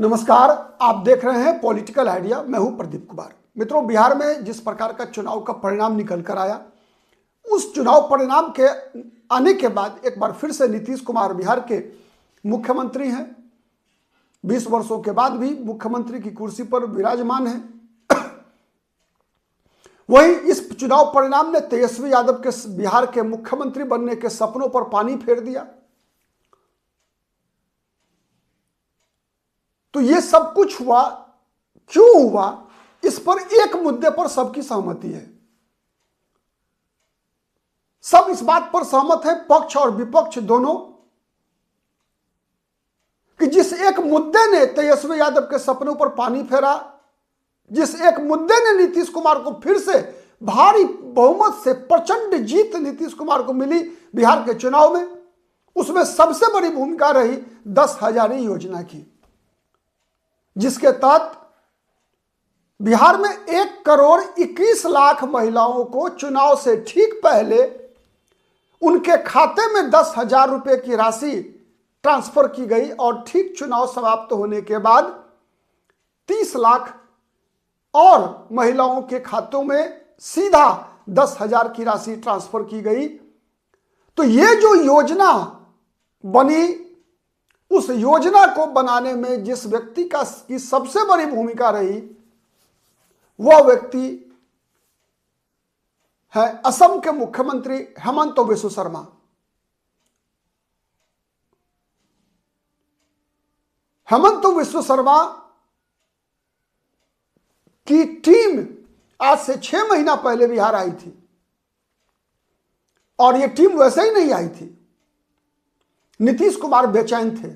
नमस्कार, आप देख रहे हैं पॉलिटिकल आइडिया। मैं हूं प्रदीप कुमार। मित्रों, बिहार में जिस प्रकार का चुनाव का परिणाम निकल कर आया, उस चुनाव परिणाम के आने के बाद एक बार फिर से नीतीश कुमार बिहार के मुख्यमंत्री हैं। 20 वर्षों के बाद भी मुख्यमंत्री की कुर्सी पर विराजमान हैं। वहीं इस चुनाव परिणाम ने तेजस्वी यादव के बिहार के मुख्यमंत्री बनने के सपनों पर पानी फेर दिया। तो ये सब कुछ हुआ, क्यों हुआ, इस पर एक मुद्दे पर सबकी सहमति है। सब इस बात पर सहमत है, पक्ष और विपक्ष दोनों, कि जिस एक मुद्दे ने तेजस्वी यादव के सपनों पर पानी फेरा, जिस एक मुद्दे ने नीतीश कुमार को फिर से भारी बहुमत से प्रचंड जीत नीतीश कुमार को मिली बिहार के चुनाव में, उसमें सबसे बड़ी भूमिका रही 10,000 योजना की, जिसके तहत बिहार में 1,21,00,000 महिलाओं को चुनाव से ठीक पहले उनके खाते में 10,000 रुपए की राशि ट्रांसफर की गई और ठीक चुनाव समाप्त होने के बाद 30 लाख और महिलाओं के खातों में सीधा 10,000 की राशि ट्रांसफर की गई। तो ये जो योजना बनी, उस योजना को बनाने में जिस व्यक्ति की सबसे बड़ी भूमिका रही, वह व्यक्ति है असम के मुख्यमंत्री हेमंत बिस्व शर्मा। हेमंत बिस्व शर्मा की टीम आज से 6 महीना पहले बिहार आई थी, और यह टीम वैसे ही नहीं आई थी। नीतीश कुमार बेचैन थे।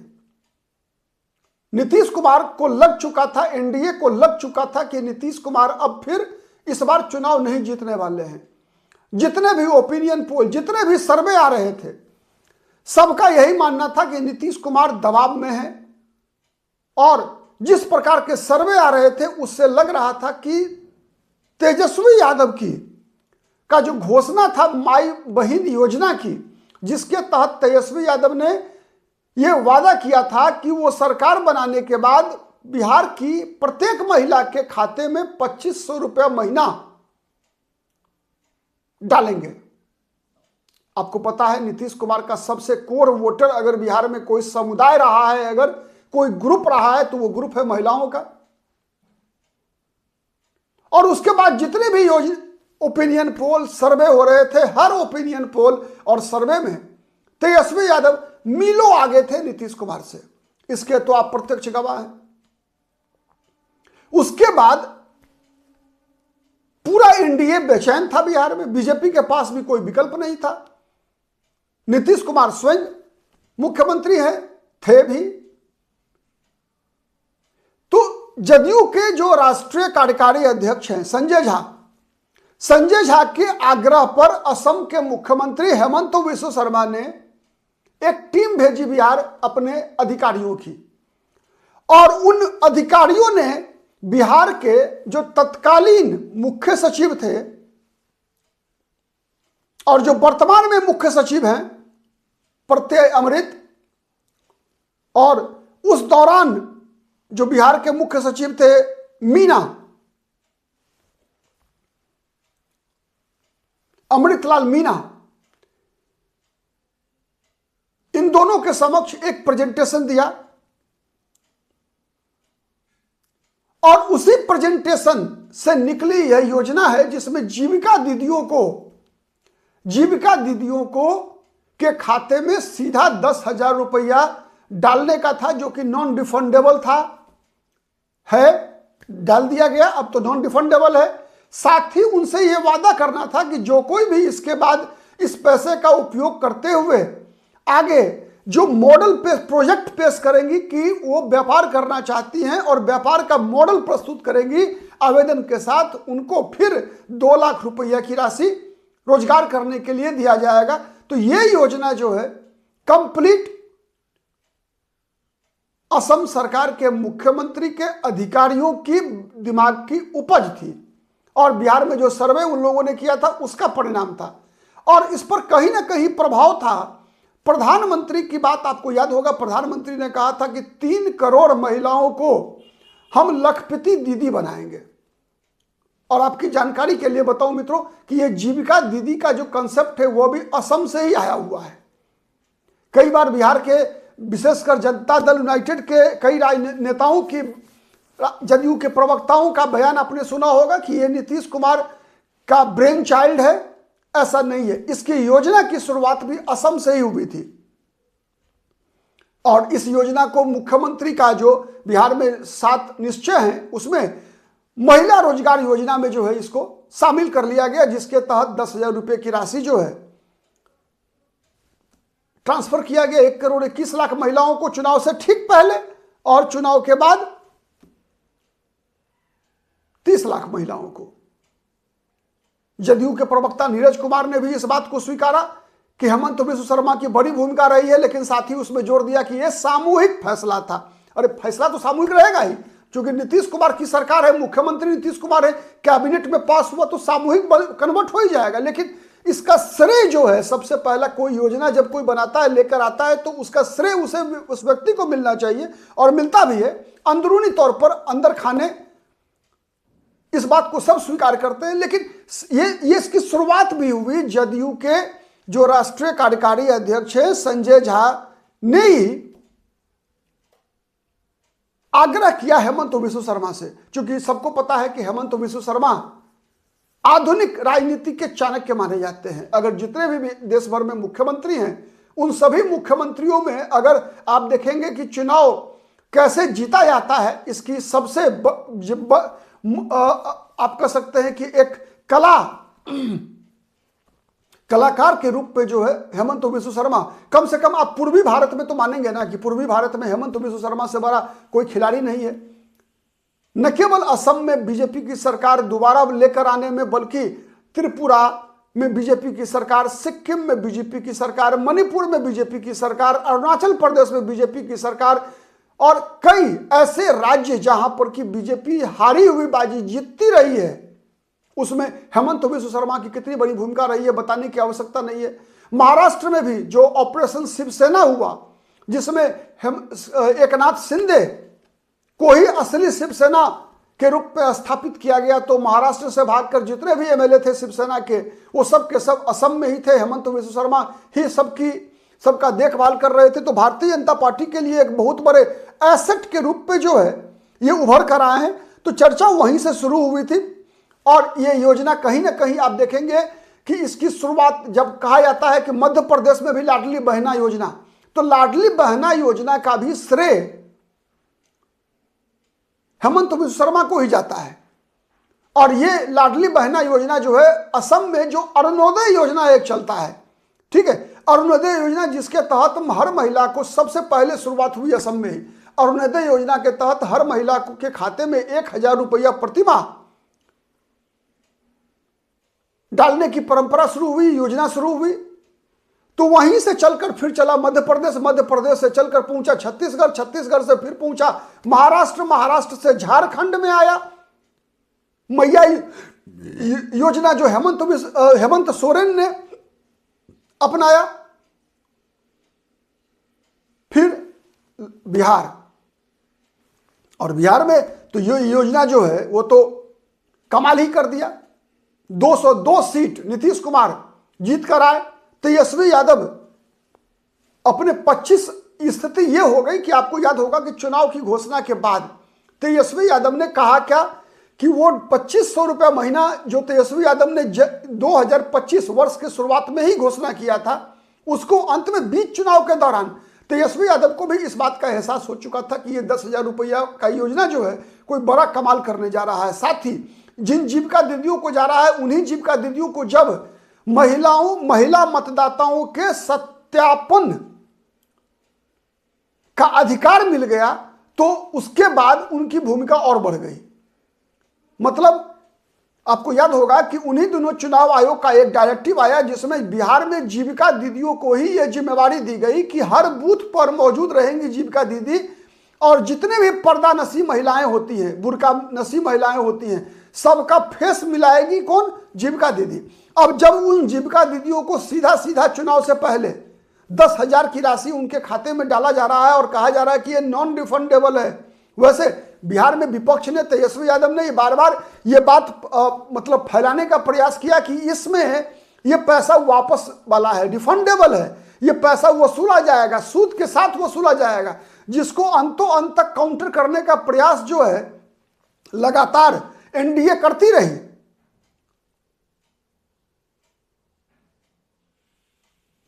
नीतीश कुमार को लग चुका था, एनडीए को लग चुका था कि नीतीश कुमार अब फिर इस बार चुनाव नहीं जीतने वाले हैं। जितने भी ओपिनियन पोल, जितने भी सर्वे आ रहे थे, सबका यही मानना था कि नीतीश कुमार दबाव में है। और जिस प्रकार के सर्वे आ रहे थे, उससे लग रहा था कि तेजस्वी यादव का जो घोषणा था माई बहन योजना की, जिसके तहत तेजस्वी यादव ने यह वादा किया था कि वो सरकार बनाने के बाद बिहार की प्रत्येक महिला के खाते में 2,500 रुपया महीना डालेंगे। आपको पता है, नीतीश कुमार का सबसे कोर वोटर अगर बिहार में कोई समुदाय रहा है, अगर कोई ग्रुप रहा है, तो वो ग्रुप है महिलाओं का। और उसके बाद जितने भी ओपिनियन पोल सर्वे हो रहे थे, हर ओपिनियन पोल और सर्वे में तेजस्वी यादव मीलों आगे थे नीतीश कुमार से। इसके तो आप प्रत्यक्ष गवाह हैं। उसके बाद पूरा एनडीए बेचैन था बिहार में। बीजेपी के पास भी कोई विकल्प नहीं था। नीतीश कुमार स्वयं मुख्यमंत्री हैं, थे भी। तो जदयू के जो राष्ट्रीय कार्यकारी अध्यक्ष हैं संजय झा के आग्रह पर असम के मुख्यमंत्री हेमंत बिस्व शर्मा ने एक टीम भेजी बिहार अपने अधिकारियों की, और उन अधिकारियों ने बिहार के जो तत्कालीन मुख्य सचिव थे और जो वर्तमान में मुख्य सचिव हैं प्रत्यय अमृत, और उस दौरान जो बिहार के मुख्य सचिव थे मीना, अमृतलाल मीना, इन दोनों के समक्ष एक प्रेजेंटेशन दिया। और उसी प्रेजेंटेशन से निकली यह योजना है जिसमें जीविका दीदियों को के खाते में सीधा 10,000 रुपया डालने का था, जो कि नॉन रिफंडेबल है। डाल दिया गया, अब तो नॉन रिफंडेबल है। साथ ही उनसे यह वादा करना था कि जो कोई भी इसके बाद इस पैसे का उपयोग करते हुए आगे जो मॉडल प्रोजेक्ट पेश करेंगी कि वो व्यापार करना चाहती हैं और व्यापार का मॉडल प्रस्तुत करेंगी आवेदन के साथ, उनको फिर 2 लाख रुपया की राशि रोजगार करने के लिए दिया जाएगा। तो ये योजना जो है कंप्लीट असम सरकार के मुख्यमंत्री के अधिकारियों की दिमाग की उपज थी, और बिहार में जो सर्वे उन लोगों ने किया था उसका परिणाम था। और इस पर कहीं ना कहीं प्रभाव था प्रधानमंत्री की बात आपको याद होगा, प्रधानमंत्री ने कहा था कि 3 करोड़ महिलाओं को हम लखपति दीदी बनाएंगे। और आपकी जानकारी के लिए बताऊं मित्रों कि ये जीविका दीदी का जो कंसेप्ट है वो भी असम से ही आया हुआ है। कई बार बिहार के विशेषकर जनता दल यूनाइटेड के कई नेताओं की, जदयू के प्रवक्ताओं का बयान आपने सुना होगा कि ये नीतीश कुमार का ब्रेन चाइल्ड है। ऐसा नहीं है, इसकी योजना की शुरुआत भी असम से ही हुई थी। और इस योजना को मुख्यमंत्री का जो बिहार में 7 निश्चय हैं उसमें महिला रोजगार योजना में जो है इसको शामिल कर लिया गया, जिसके तहत 10,000 रुपए की राशि जो है ट्रांसफर किया गया 1 करोड़ 21 लाख महिलाओं को, चुनाव से ठीक पहले और चुनाव के बाद 30 लाख महिलाओं को। जदयू के प्रवक्ता नीरज कुमार ने भी इस बात को स्वीकारा कि हेमंत बिस्व शर्मा की बड़ी भूमिका रही है, लेकिन साथ ही उसमें जोर दिया कि यह सामूहिक फैसला था। अरे फैसला तो सामूहिक रहेगा ही, क्योंकि नीतीश कुमार की सरकार है, मुख्यमंत्री नीतीश कुमार है, कैबिनेट में पास हुआ तो सामूहिक कन्वर्ट हो ही जाएगा। लेकिन इसका श्रेय जो है, सबसे पहला कोई योजना जब कोई बनाता है, लेकर आता है, तो उसका श्रेय उस व्यक्ति को मिलना चाहिए, और मिलता भी है। अंदरूनी तौर पर अंदर खाने इस बात को सब स्वीकार करते हैं। लेकिन ये इसकी शुरुआत भी हुई जदयू के जो राष्ट्रीय कार्यकारी अध्यक्ष है संजय झा ने ही आग्रह किया हेमंत बिस्व शर्मा से, क्योंकि सबको पता है कि हेमंत बिस्व शर्मा आधुनिक राजनीति के चाणक्य माने जाते हैं। अगर जितने भी देश भर में मुख्यमंत्री हैं, उन सभी मुख्यमंत्रियों में अगर आप देखेंगे कि चुनाव कैसे जीता जाता है, इसकी सबसे आप कह सकते हैं कि एक कलाकार के रूप में जो है हेमंत बिस्व शर्मा, कम से कम आप पूर्वी भारत में तो मानेंगे ना कि पूर्वी भारत में हेमंत बिस्व शर्मा से बड़ा कोई खिलाड़ी नहीं है। न केवल असम में बीजेपी की सरकार दोबारा लेकर आने में, बल्कि त्रिपुरा में बीजेपी की सरकार, सिक्किम में बीजेपी की सरकार, मणिपुर में बीजेपी की सरकार, अरुणाचल प्रदेश में बीजेपी की सरकार, और कई ऐसे राज्य जहां पर कि बीजेपी हारी हुई बाजी जीतती रही है, उसमें हेमंत बिस्व शर्मा की कितनी बड़ी भूमिका रही है बताने की आवश्यकता नहीं है। महाराष्ट्र में भी जो ऑपरेशन शिवसेना हुआ, जिसमें एकनाथ शिंदे को ही असली शिवसेना के रूप में स्थापित किया गया, तो महाराष्ट्र से भागकर जितने भी एमएलए थे शिवसेना के, वो सब के सब असम में ही थे। हेमंत बिस्व शर्मा ही सबका देखभाल कर रहे थे। तो भारतीय जनता पार्टी के लिए एक बहुत बड़े एसेट के रूप में जो है ये उभर कर आए हैं। तो चर्चा वहीं से शुरू हुई थी, और ये योजना कहीं ना कहीं आप देखेंगे कि इसकी शुरुआत जब कहा जाता है कि मध्य प्रदेश में भी लाडली बहना योजना, तो लाडली बहना योजना का भी श्रेय हेमंत बिस्व शर्मा को ही जाता है। और ये लाडली बहना योजना जो है, असम में जो अरुणोदय योजना एक चलता है, ठीक है, अरुणोदय योजना जिसके तहत हर महिला को सबसे पहले शुरुआत हुई असम में ही। अरुणोदय योजना के तहत हर महिला के खाते में 1,000 रुपया प्रतिमाह डालने की परंपरा शुरू हुई, योजना शुरू हुई। तो वहीं से चलकर फिर चला मध्य प्रदेश से चलकर पहुंचा छत्तीसगढ़ से फिर पहुंचा महाराष्ट्र से झारखंड में आया मैया योजना, जो हेमंत सोरेन ने अपनाया। फिर बिहार, और बिहार में तो ये योजना जो है वो तो कमाल ही कर दिया। 202 सीट नीतीश कुमार जीत कर आए। तेजस्वी यादव अपने 25 स्थिति ये हो गई कि आपको याद होगा कि चुनाव की घोषणा के बाद तेजस्वी यादव ने कहा क्या कि वो 2,500 रुपया महीना जो तेजस्वी यादव ने 2025 वर्ष के शुरुआत में ही घोषणा किया था, उसको अंत में बीच चुनाव के दौरान तेजस्वी यादव को भी इस बात का एहसास हो चुका था कि ये 10,000 रुपया का योजना जो है कोई बड़ा कमाल करने जा रहा है। साथ ही जिन जीविका दीदियों को जा रहा है, उन्हीं जीविका दीदियों को जब महिला मतदाताओं के सत्यापन का अधिकार मिल गया, तो उसके बाद उनकी भूमिका और बढ़ गई। मतलब आपको याद होगा कि उन्हीं दिनों चुनाव आयोग का एक डायरेक्टिव आया, जिसमें बिहार में जीविका दीदियों को ही यह जिम्मेवारी दी गई कि हर बूथ पर मौजूद रहेंगी जीविका दीदी, और जितने भी पर्दा नसी महिलाएं होती हैं, बुर्का नसी महिलाएं होती हैं, सबका फेस मिलाएगी कौन? जीविका दीदी। अब जब उन जीविका दीदियों को सीधा चुनाव से पहले 10,000 की राशि उनके खाते में डाला जा रहा है और कहा जा रहा है कि ये नॉन रिफंडेबल है। वैसे बिहार में विपक्ष ने, तेजस्वी यादव ने बार बार ये बात मतलब फैलाने का प्रयास किया कि इसमें ये पैसा वापस वाला है, रिफंडेबल है, ये पैसा वसूला जाएगा, सूद के साथ वसूला जाएगा, जिसको अंतों अंत तक काउंटर करने का प्रयास जो है लगातार एनडीए करती रही।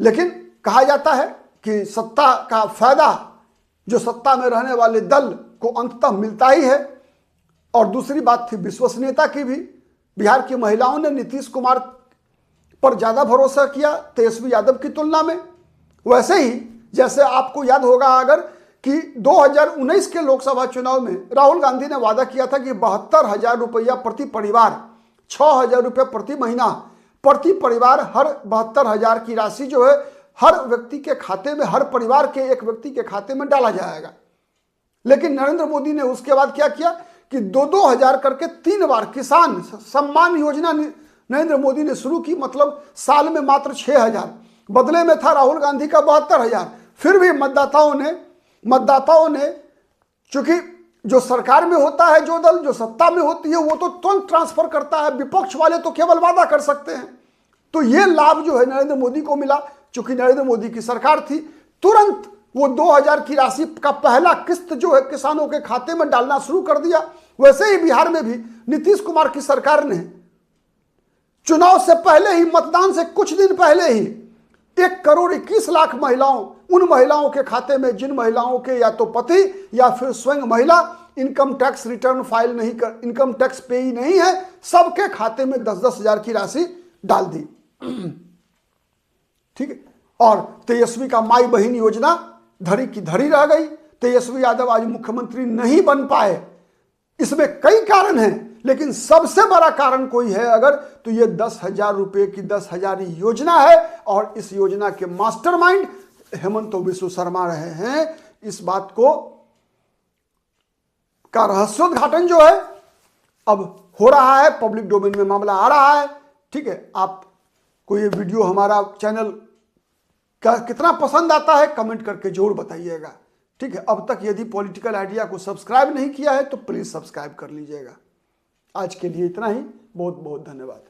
लेकिन कहा जाता है कि सत्ता का फायदा जो सत्ता में रहने वाले दल को अंततः मिलता ही है। और दूसरी बात थी विश्वसनीयता की भी। बिहार की महिलाओं ने नीतीश कुमार पर ज्यादा भरोसा किया तेजस्वी यादव की तुलना में। वैसे ही जैसे आपको याद होगा अगर कि 2019 के लोकसभा चुनाव में राहुल गांधी ने वादा किया था कि 72,000 रुपया प्रति परिवार, 6,000 रुपये प्रति महीना प्रति परिवार, हर 72,000 की राशि जो है हर व्यक्ति के खाते में, हर परिवार के एक व्यक्ति के खाते में डाला जाएगा। लेकिन नरेंद्र मोदी ने उसके बाद क्या किया कि 2-2 हजार करके 3 बार किसान सम्मान योजना नरेंद्र मोदी ने शुरू की, मतलब साल में मात्र 6,000। बदले में था राहुल गांधी का 72,000। फिर भी मतदाताओं ने चूंकि जो सरकार में होता है, जो दल जो सत्ता में होती है, वो तो तुरंत ट्रांसफर करता है, विपक्ष वाले तो केवल वादा कर सकते हैं। तो ये लाभ जो है नरेंद्र मोदी को मिला, चूंकि नरेंद्र मोदी की सरकार थी, तुरंत वो 2,000 की राशि का पहला किस्त जो है किसानों के खाते में डालना शुरू कर दिया। वैसे ही बिहार में भी नीतीश कुमार की सरकार ने चुनाव से पहले ही, मतदान से कुछ दिन पहले ही 1,21,00,000 महिलाओं, उन महिलाओं के खाते में जिन महिलाओं के या तो पति या फिर स्वयं महिला इनकम टैक्स रिटर्न फाइल नहीं कर, इनकम टैक्स पेई नहीं है, सबके खाते में 10-10 हजार की राशि डाल दी। ठीक है। और तेजस्वी का माई बहन योजना धरी की धरी रह गई। तेजस्वी यादव आज मुख्यमंत्री नहीं बन पाए। इसमें कई कारण हैं, लेकिन सबसे बड़ा कारण कोई है अगर तो ये 10,000 रुपये की 10,000 योजना है। और इस योजना के मास्टरमाइंड हेमंत बिस्व शर्मा रहे हैं। इस बात को का रहस्योद्घाटन जो है अब हो रहा है, पब्लिक डोमेन में मामला आ रहा है। ठीक है। आपको ये वीडियो हमारा चैनल का कितना पसंद आता है कमेंट करके जरूर बताइएगा। ठीक है। अब तक यदि पॉलिटिकल आइडिया को सब्सक्राइब नहीं किया है तो प्लीज सब्सक्राइब कर लीजिएगा। आज के लिए इतना ही। बहुत बहुत धन्यवाद।